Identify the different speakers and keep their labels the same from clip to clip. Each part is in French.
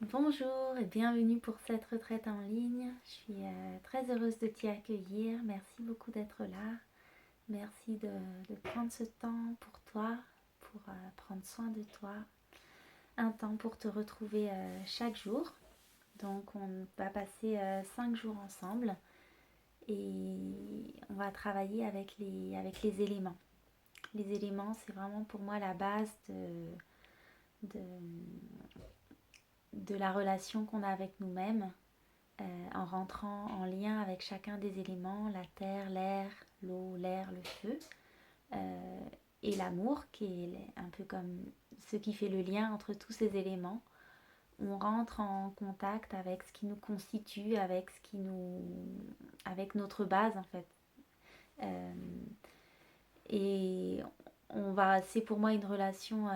Speaker 1: Bonjour et bienvenue pour cette retraite en ligne. Je suis très heureuse de t'y accueillir. Merci beaucoup d'être là. Merci de prendre ce temps pour toi, pour prendre soin de toi. Un temps pour te retrouver chaque jour. Donc on va passer 5 jours ensemble et on va travailler avec les éléments. Les éléments, c'est vraiment pour moi la base de, de la relation qu'on a avec nous-mêmes. En rentrant en lien avec chacun des éléments, la terre, l'air, l'eau, l'air, le feu, euh, et l'amour, qui est un peu comme ce qui fait le lien entre tous ces éléments. On rentre en contact avec ce qui nous constitue, avec notre base en fait. Euh, et c'est pour moi une relation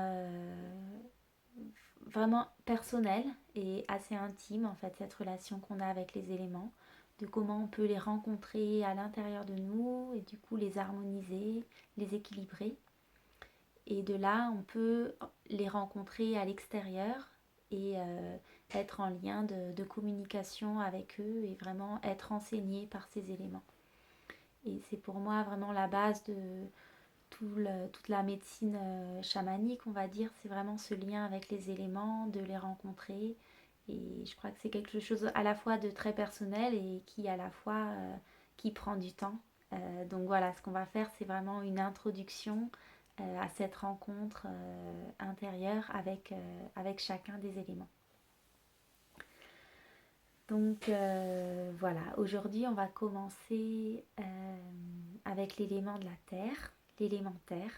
Speaker 1: vraiment personnelle et assez intime en fait, cette relation qu'on a avec les éléments, de comment on peut les rencontrer à l'intérieur de nous et du coup les harmoniser, les équilibrer. Et de là, on peut les rencontrer à l'extérieur et être en lien de communication avec eux et vraiment être enseigné par ces éléments. Et c'est pour moi vraiment la base de toute la médecine chamanique, on va dire. C'est vraiment ce lien avec les éléments, de les rencontrer. Et je crois que c'est quelque chose à la fois de très personnel et qui à la fois qui prend du temps. Donc voilà, ce qu'on va faire, c'est vraiment une introduction à cette rencontre intérieure avec chacun des éléments. Donc voilà, aujourd'hui on va commencer avec l'élément de la terre, l'élémentaire.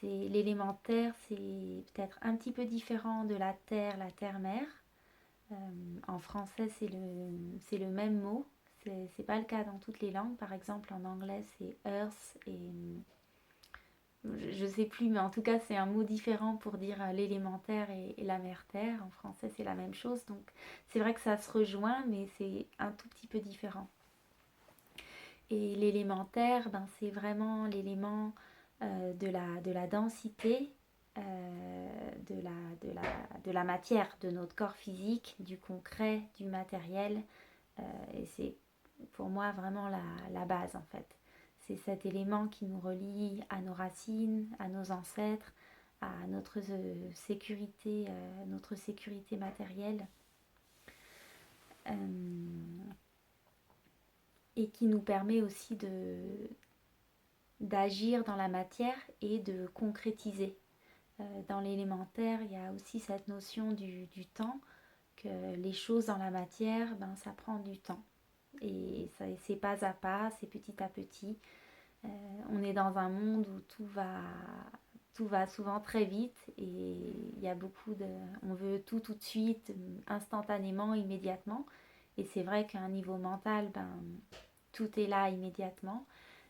Speaker 1: L'élémentaire, c'est peut-être un petit peu différent de la terre-mer. Euh, En français, c'est le même mot. C'est pas le cas dans toutes les langues. Par exemple, en anglais, c'est earth et je sais plus, mais en tout cas, c'est un mot différent pour dire l'élémentaire et la mer-terre. En français, c'est la même chose. Donc, c'est vrai que ça se rejoint, mais c'est un tout petit peu différent. Et l'élémentaire, ben, c'est vraiment l'élément de la densité, de la matière, de notre corps physique, du concret, du matériel. Et c'est pour moi vraiment la base en fait. C'est cet élément qui nous relie à nos racines, à nos ancêtres, à notre sécurité matérielle. Euh, et qui nous permet aussi d'agir dans la matière et de concrétiser. Dans l'élémentaire, il y a aussi cette notion du temps, que les choses dans la matière, ben, ça prend du temps. Et ça, c'est pas à pas, c'est petit à petit. On est dans un monde où tout va souvent très vite et il y a on veut tout de suite, instantanément, immédiatement. Et c'est vrai qu'à un niveau mental, ben, tout est là immédiatement.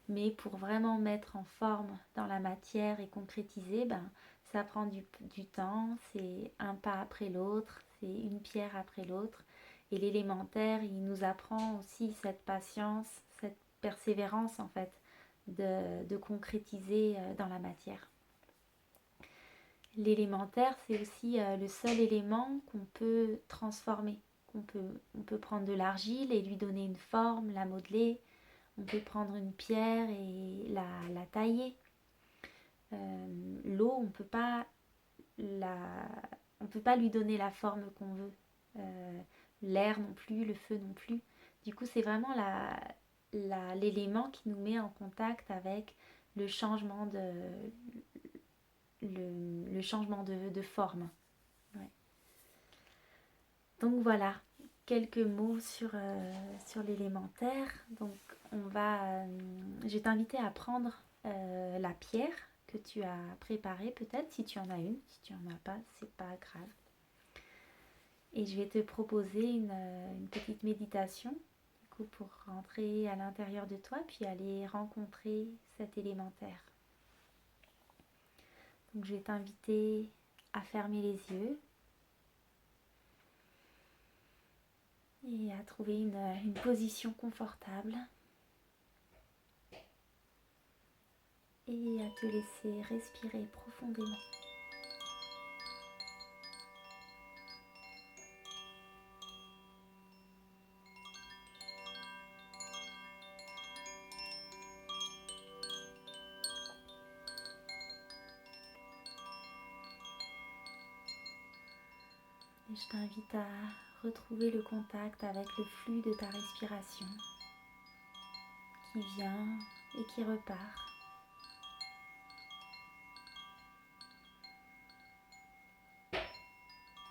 Speaker 1: Mais pour vraiment mettre en forme dans la matière et concrétiser, ben, ça prend du temps, c'est un pas après l'autre, c'est une pierre après l'autre. Et l'élémentaire, il nous apprend aussi cette patience, cette persévérance en fait, de concrétiser dans la matière. L'élémentaire, c'est aussi le seul élément qu'on peut transformer. On peut prendre de l'argile et lui donner une forme, la modeler. On peut prendre une pierre et la tailler. L'eau, la, on peut pas lui donner la forme qu'on veut. L'air non plus, le feu non plus. Du coup, c'est vraiment l'élément qui nous met en contact avec le changement le changement de forme. Ouais. Donc voilà, quelques mots sur l'élémentaire. Donc je vais t'inviter à prendre la pierre que tu as préparée peut-être, si tu en as une. Si tu en as pas, c'est pas grave. Et je vais te proposer une petite méditation du coup, pour rentrer à l'intérieur de toi puis aller rencontrer cet élémentaire. Donc je vais t'inviter à fermer les yeux et à trouver une position confortable et à te laisser respirer profondément. Et je t'invite à retrouver le contact avec le flux de ta respiration qui vient et qui repart.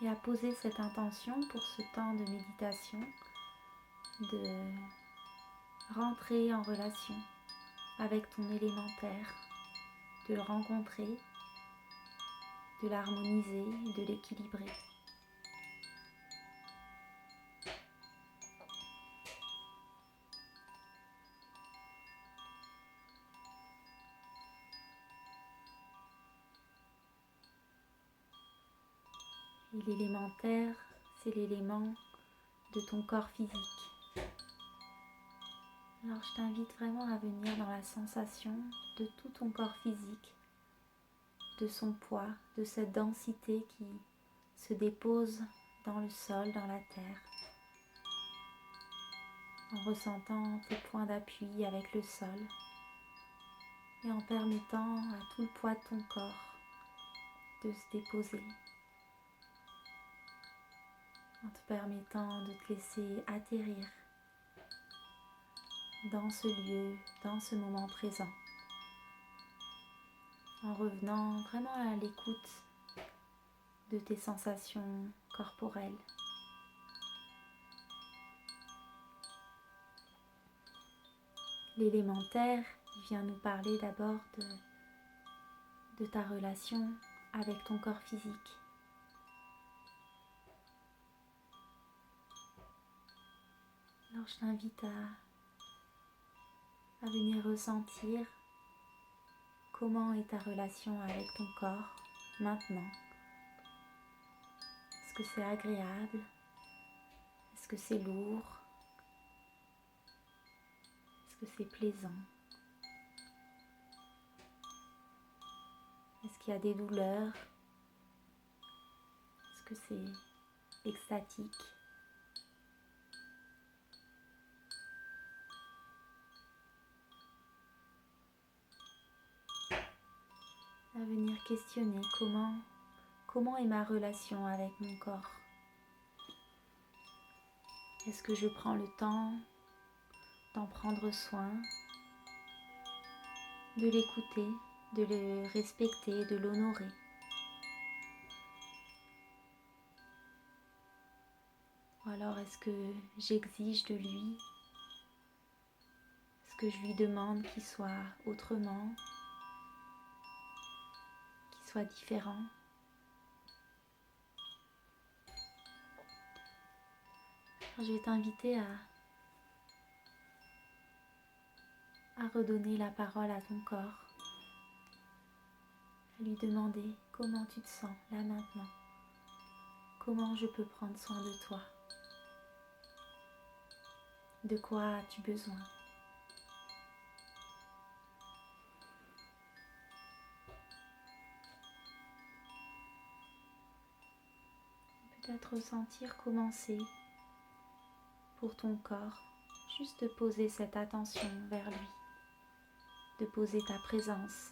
Speaker 1: Et à poser cette intention pour ce temps de méditation, de rentrer en relation avec ton élémentaire, de le rencontrer, de l'harmoniser, de l'équilibrer. Et l'élémentaire, c'est l'élément de ton corps physique. Alors je t'invite vraiment à venir dans la sensation de tout ton corps physique, de son poids, de cette densité qui se dépose dans le sol, dans la terre, en ressentant tes points d'appui avec le sol et en permettant à tout le poids de ton corps de se déposer, en te permettant de te laisser atterrir dans ce lieu, dans ce moment présent, en revenant vraiment à l'écoute de tes sensations corporelles. L'élémentaire, il vient nous parler d'abord de ta relation avec ton corps physique. Alors je t'invite à venir ressentir comment est ta relation avec ton corps maintenant. Est-ce que c'est agréable? Est-ce que c'est lourd? Est-ce que c'est plaisant? Est-ce qu'il y a des douleurs? Est-ce que c'est extatique? À venir questionner comment est ma relation avec mon corps? Est-ce que je prends le temps d'en prendre soin, de l'écouter, de le respecter, de l'honorer? Ou alors est-ce que j'exige de lui? Est-ce que je lui demande qu'il soit autrement, qu'il soit différent? Alors, je vais t'inviter à redonner la parole à ton corps, à lui demander comment tu te sens là maintenant, comment je peux prendre soin de toi, de quoi as-tu besoin? Peut-être ressentir comment c'est pour ton corps, juste de poser cette attention vers lui, de poser ta présence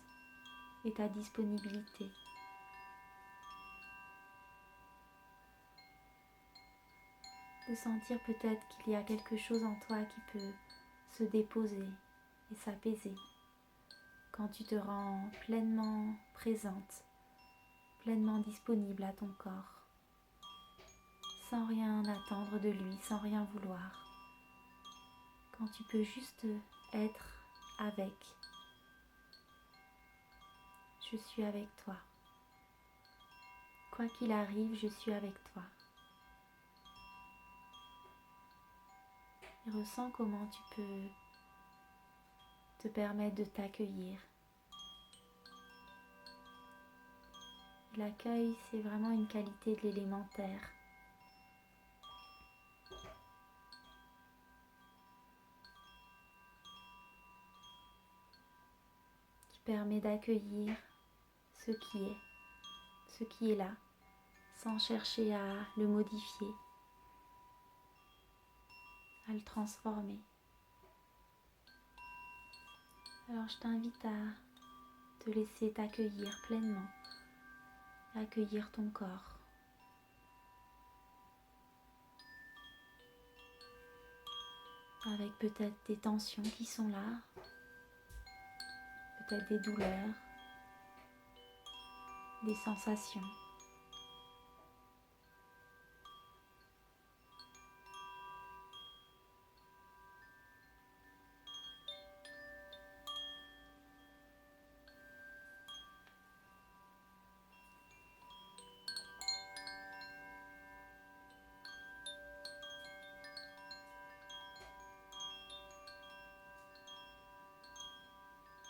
Speaker 1: et ta disponibilité. De sentir peut-être qu'il y a quelque chose en toi qui peut se déposer et s'apaiser quand tu te rends pleinement présente, pleinement disponible à ton corps, sans rien attendre de lui, sans rien vouloir. Quand tu peux juste être avec. Je suis avec toi. Quoi qu'il arrive, je suis avec toi. Et ressens comment tu peux te permettre de t'accueillir. L'accueil, c'est vraiment une qualité de l'élémentaire. Qui permet d'accueillir ce qui est là, sans chercher à le modifier, à le transformer. Alors je t'invite à te laisser t'accueillir pleinement, accueillir ton corps. avec peut-être des tensions qui sont là, peut-être des douleurs, des sensations.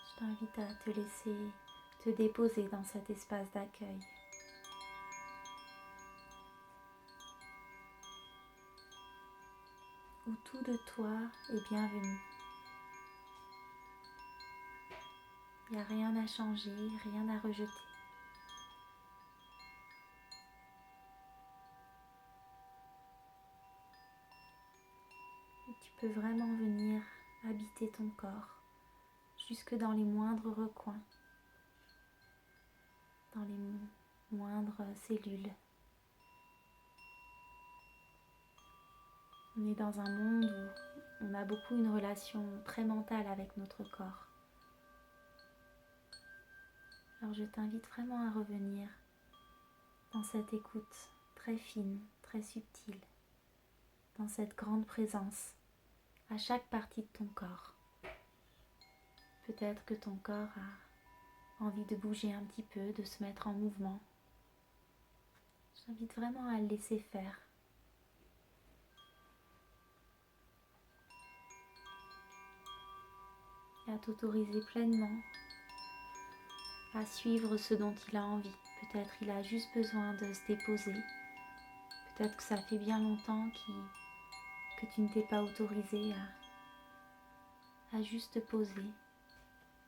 Speaker 1: Je t'invite à te laisser te déposer dans cet espace d'accueil. Où tout de toi est bienvenu. Il n'y a rien à changer, rien à rejeter. Et tu peux vraiment venir habiter ton corps, jusque dans les moindres recoins, dans les moindres cellules. On est dans un monde où on a beaucoup une relation très mentale avec notre corps. Alors je t'invite vraiment à revenir dans cette écoute très fine, très subtile, dans cette grande présence à chaque partie de ton corps. Peut-être que ton corps a envie de bouger un petit peu, de se mettre en mouvement. Je t'invite vraiment à le laisser faire. Et à t'autoriser pleinement à suivre ce dont il a envie. Peut-être il a juste besoin de se déposer. Peut-être que ça fait bien longtemps que tu ne t'es pas autorisé à juste te poser,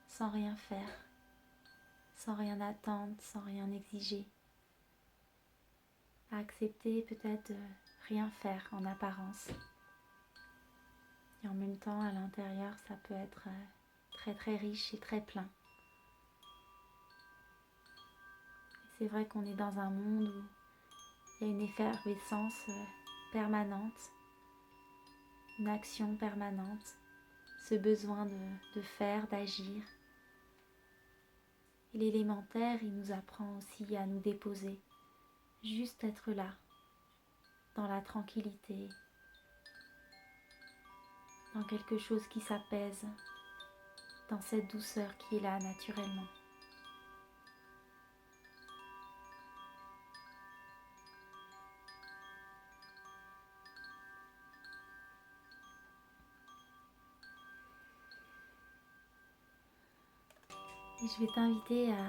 Speaker 1: sans rien faire, sans rien attendre, sans rien exiger. À accepter peut-être de rien faire en apparence. Et en même temps, à l'intérieur, ça peut être très très riche et très plein. Et c'est vrai qu'on est dans un monde où il y a une effervescence permanente, une action permanente, ce besoin de faire, d'agir. Et l'élémentaire, il nous apprend aussi à nous déposer, juste être là, dans la tranquillité, dans quelque chose qui s'apaise, dans cette douceur qui est là naturellement. Et je vais t'inviter à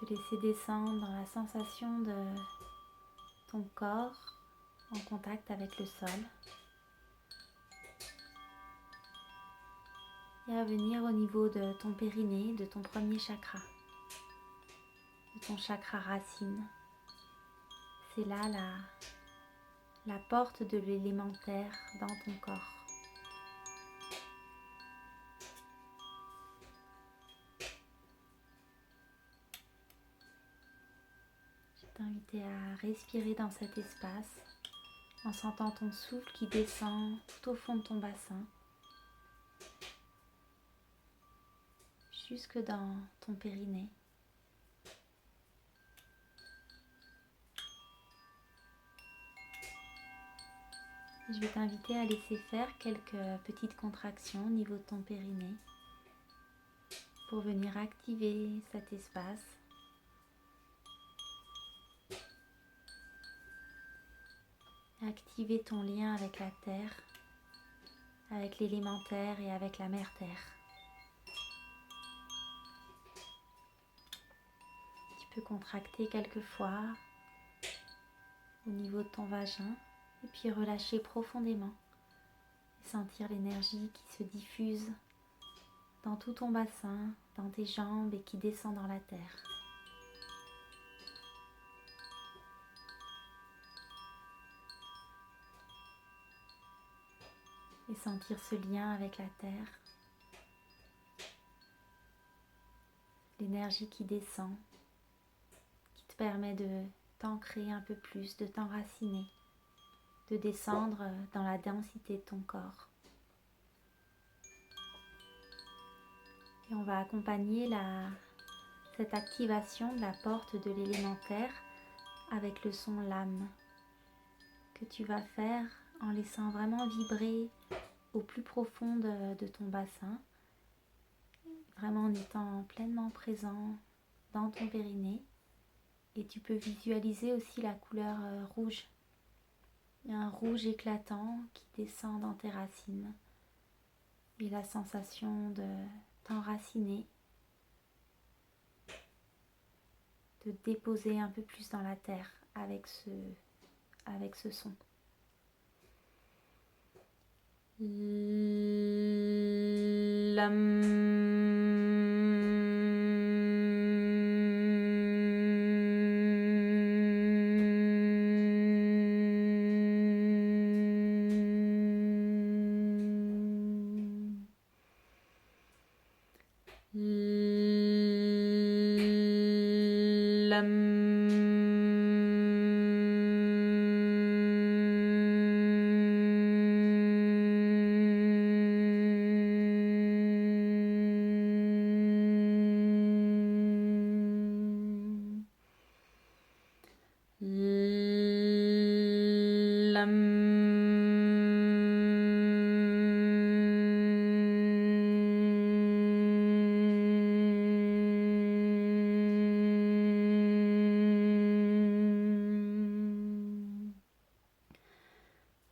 Speaker 1: te laisser descendre dans la sensation de ton corps en contact avec le sol. Et à venir au niveau de ton périnée, de ton premier chakra, de ton chakra racine. C'est là la porte de l'élémentaire dans ton corps. Je vais t'inviter à respirer dans cet espace en sentant ton souffle qui descend tout au fond de ton bassin, jusque dans ton périnée. Je vais t'inviter à laisser faire quelques petites contractions au niveau de ton périnée pour venir activer cet espace. Activer ton lien avec la terre, avec l'élémentaire et avec la mère terre. Tu peux contracter quelques fois au niveau de ton vagin et puis relâcher profondément et sentir l'énergie qui se diffuse dans tout ton bassin, dans tes jambes et qui descend dans la terre. Et sentir ce lien avec la terre, l'énergie qui descend, qui te permet de t'ancrer un peu plus, de t'enraciner, de descendre dans la densité de ton corps. Et on va accompagner cette activation de la porte de l'élémentaire avec le son lame que tu vas faire en laissant vraiment vibrer au plus profond de ton bassin, vraiment en étant pleinement présent dans ton périnée. Et tu peux visualiser aussi la couleur rouge. Il y a un rouge éclatant qui descend dans tes racines et la sensation de t'enraciner, de te déposer un peu plus dans la terre avec ce son.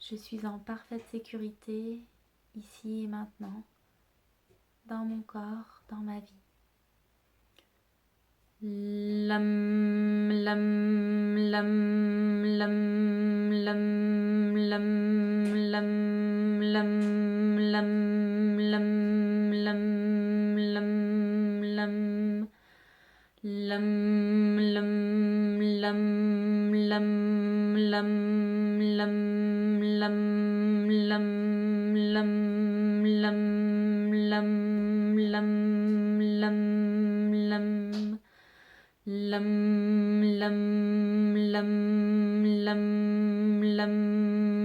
Speaker 1: Je suis en parfaite sécurité, ici et maintenant, dans mon corps, dans ma vie. Lam, lam, lam, lam, lam, lam, lam, lam, lam, lam, lam, lam, lam. Lam, lam, lam, lam, lam, lam, lam, lam, lam, lam, lam, lam, lam. Lam, lam, lam, lam, lam,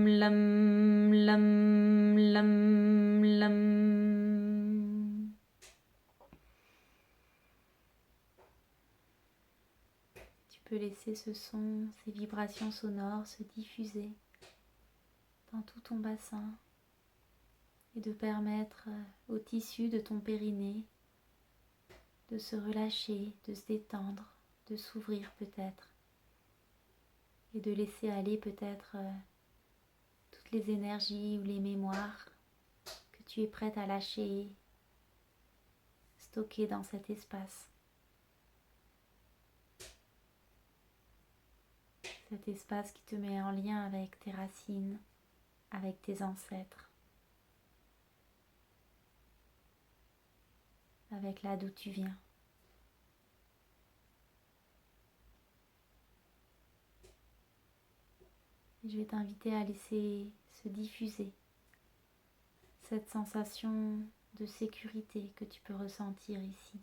Speaker 1: lam, lam, lam, lam. Tu peux laisser ce son, ces vibrations sonores se diffuser dans tout ton bassin et de permettre au tissu de ton périnée de se relâcher, de se détendre, de s'ouvrir peut-être et de laisser aller peut-être toutes les énergies ou les mémoires que tu es prête à lâcher, stockées dans cet espace. Cet espace qui te met en lien avec tes racines, avec tes ancêtres, avec là d'où tu viens. Je vais t'inviter à laisser se diffuser cette sensation de sécurité que tu peux ressentir ici,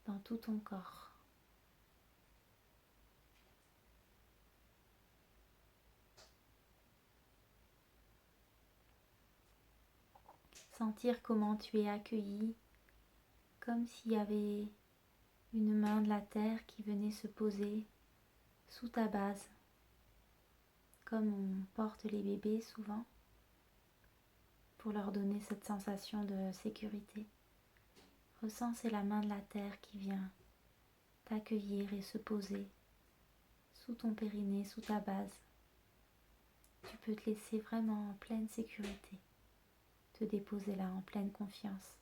Speaker 1: dans tout ton corps. Sentir comment tu es accueilli, comme s'il y avait une main de la terre qui venait se poser sous ta base, comme on porte les bébés souvent, pour leur donner cette sensation de sécurité. Ressens, c'est la main de la terre qui vient t'accueillir et se poser sous ton périnée, sous ta base. Tu peux te laisser vraiment en pleine sécurité, te déposer là en pleine confiance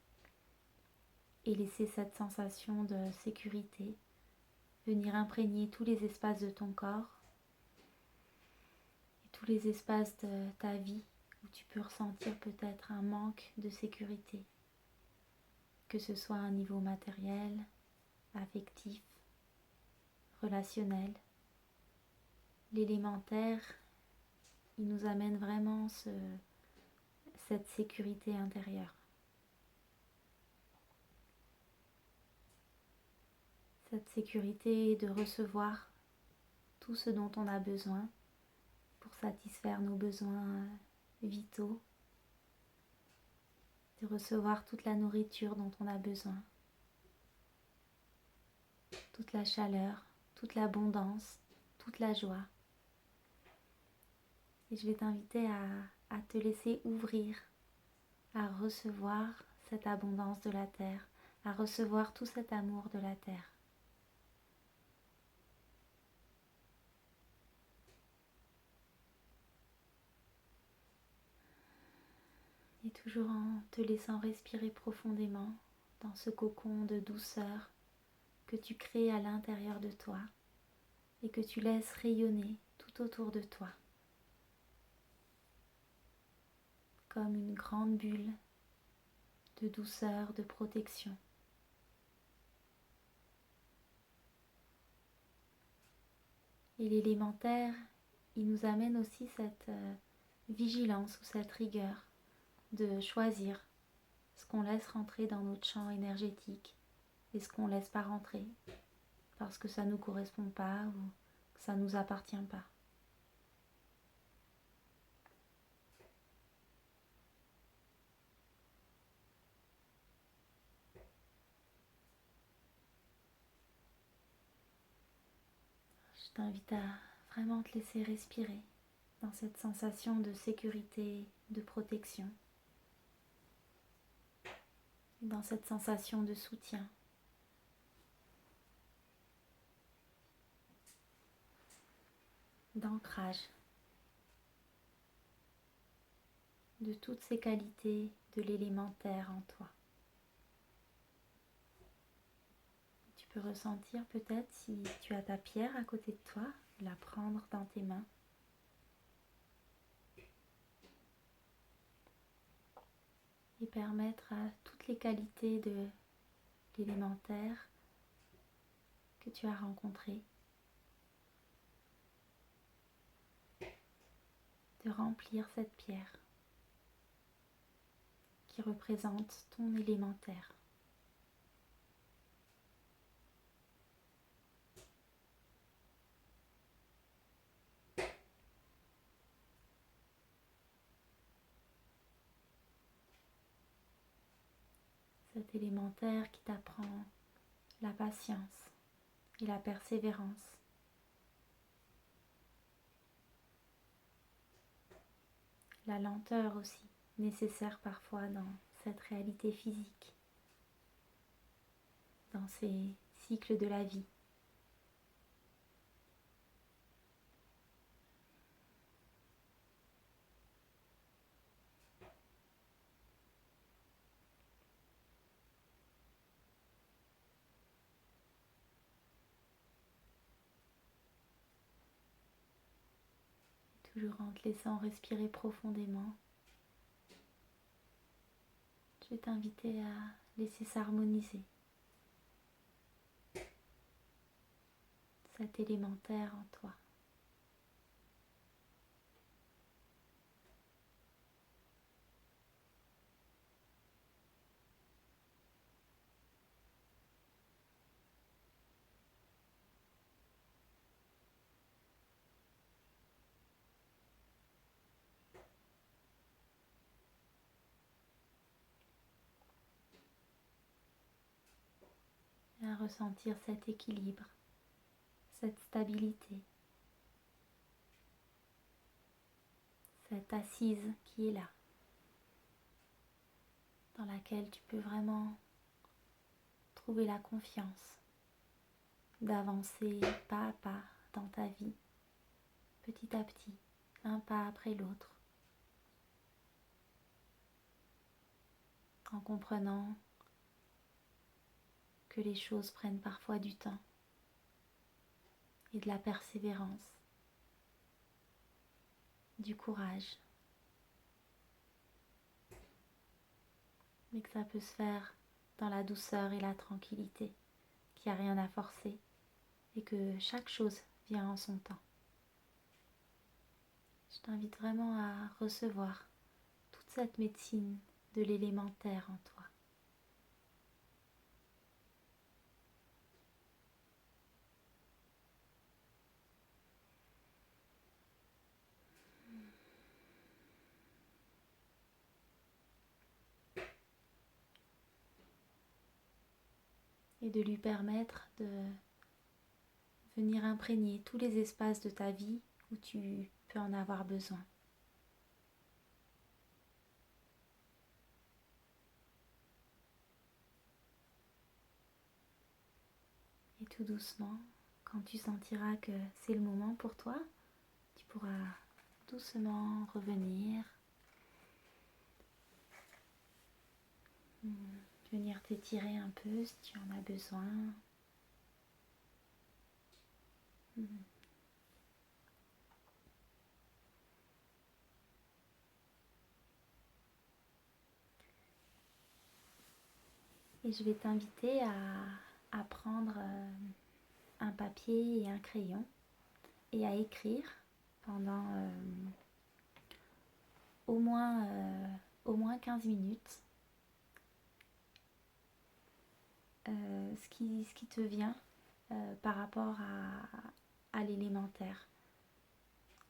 Speaker 1: et laisser cette sensation de sécurité venir imprégner tous les espaces de ton corps et tous les espaces de ta vie où tu peux ressentir peut-être un manque de sécurité, que ce soit à un niveau matériel, affectif, relationnel. L'élémentaire, il nous amène vraiment cette sécurité intérieure. Cette sécurité de recevoir tout ce dont on a besoin pour satisfaire nos besoins vitaux de recevoir toute la nourriture dont on a besoin, toute la chaleur, toute l'abondance, toute la joie. Et je vais t'inviter à te laisser ouvrir, à recevoir cette abondance de la terre, à recevoir tout cet amour de la terre. Et toujours en te laissant respirer profondément dans ce cocon de douceur que tu crées à l'intérieur de toi et que tu laisses rayonner tout autour de toi, comme une grande bulle de douceur, de protection. Et l'élémentaire, il nous amène aussi cette vigilance ou cette rigueur de choisir ce qu'on laisse rentrer dans notre champ énergétique et ce qu'on ne laisse pas rentrer parce que ça ne nous correspond pas ou que ça ne nous appartient pas. Je t'invite à vraiment te laisser respirer dans cette sensation de sécurité, de protection, dans cette sensation de soutien. D'ancrage de toutes ces qualités de l'élémentaire en toi. Tu peux ressentir peut-être si tu as ta pierre à côté de toi, la prendre dans tes mains. Et permettre à toutes les qualités de l'élémentaire que tu as rencontré de remplir cette pierre qui représente ton élémentaire. Cet élémentaire qui t'apprend la patience et la persévérance. La lenteur aussi, nécessaire parfois dans cette réalité physique, dans ces cycles de la vie. Toujours en te laissant respirer profondément, je vais t'inviter à laisser s'harmoniser cet élémentaire en toi. Et à ressentir cet équilibre, cette stabilité, cette assise qui est là, dans laquelle tu peux vraiment trouver la confiance d'avancer pas à pas dans ta vie, petit à petit, un pas après l'autre, en comprenant que les choses prennent parfois du temps et de la persévérance, du courage, mais que ça peut se faire dans la douceur et la tranquillité, qu'il n'y a rien à forcer et que chaque chose vient en son temps. Je t'invite vraiment à recevoir toute cette médecine de l'élémentaire en toi. et de lui permettre de venir imprégner tous les espaces de ta vie où tu peux en avoir besoin. Et tout doucement, quand tu sentiras que c'est le moment pour toi, tu pourras doucement revenir, venir t'étirer un peu si tu en as besoin. Et je vais t'inviter à prendre un papier et un crayon et à écrire pendant au moins 15 minutes ce qui te vient par rapport à l'élémentaire,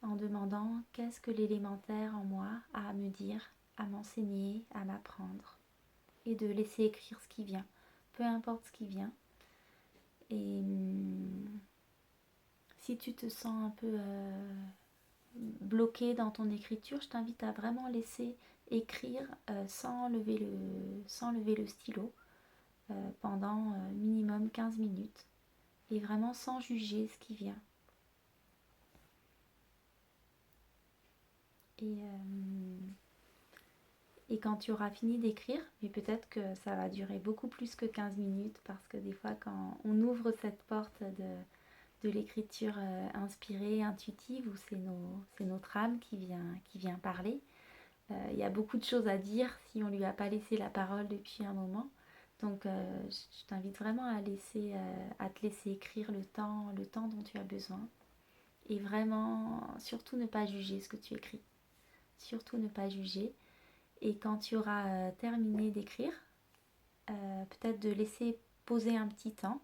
Speaker 1: en demandant qu'est-ce que l'élémentaire en moi a à me dire, à m'enseigner, à m'apprendre, et de laisser écrire ce qui vient, peu importe ce qui vient. Et si tu te sens un peu bloqué dans ton écriture, je t'invite à vraiment laisser écrire sans lever le stylo pendant minimum 15 minutes et vraiment sans juger ce qui vient. Et quand tu auras fini d'écrire, mais peut-être que ça va durer beaucoup plus que 15 minutes parce que des fois quand on ouvre cette porte de l'écriture inspirée, intuitive, où c'est notre âme qui vient parler, il y a beaucoup de choses à dire si on ne lui a pas laissé la parole depuis un moment. Donc je t'invite vraiment à te laisser écrire le temps dont tu as besoin. Et vraiment, surtout ne pas juger ce que tu écris. Surtout ne pas juger. Et quand tu auras terminé d'écrire, peut-être de laisser poser un petit temps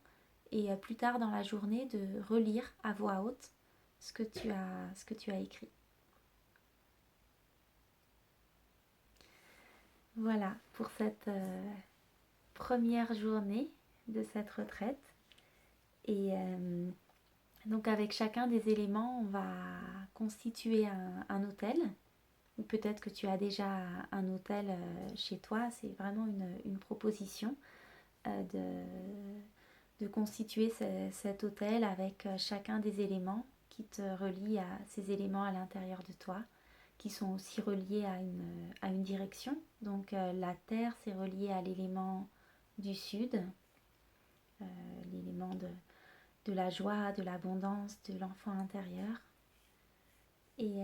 Speaker 1: et plus tard dans la journée de relire à voix haute ce que tu as écrit. Voilà pour cette première journée de cette retraite. Et donc avec chacun des éléments, on va constituer un hôtel. Ou peut-être que tu as déjà un hôtel chez toi. C'est vraiment une proposition de constituer cet hôtel avec chacun des éléments qui te relient à ces éléments à l'intérieur de toi, qui sont aussi reliés à une direction. Donc la terre, c'est relié à l'élément du sud, l'élément de la joie, de l'abondance, de l'enfant intérieur. Et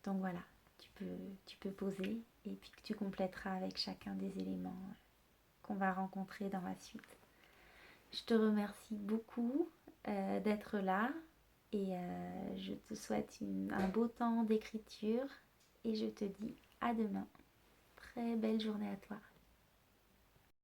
Speaker 1: donc voilà, tu peux poser et puis tu compléteras avec chacun des éléments qu'on va rencontrer dans la suite. Je te remercie beaucoup d'être là et je te souhaite un beau temps d'écriture et je te dis à demain. Très belle journée à toi.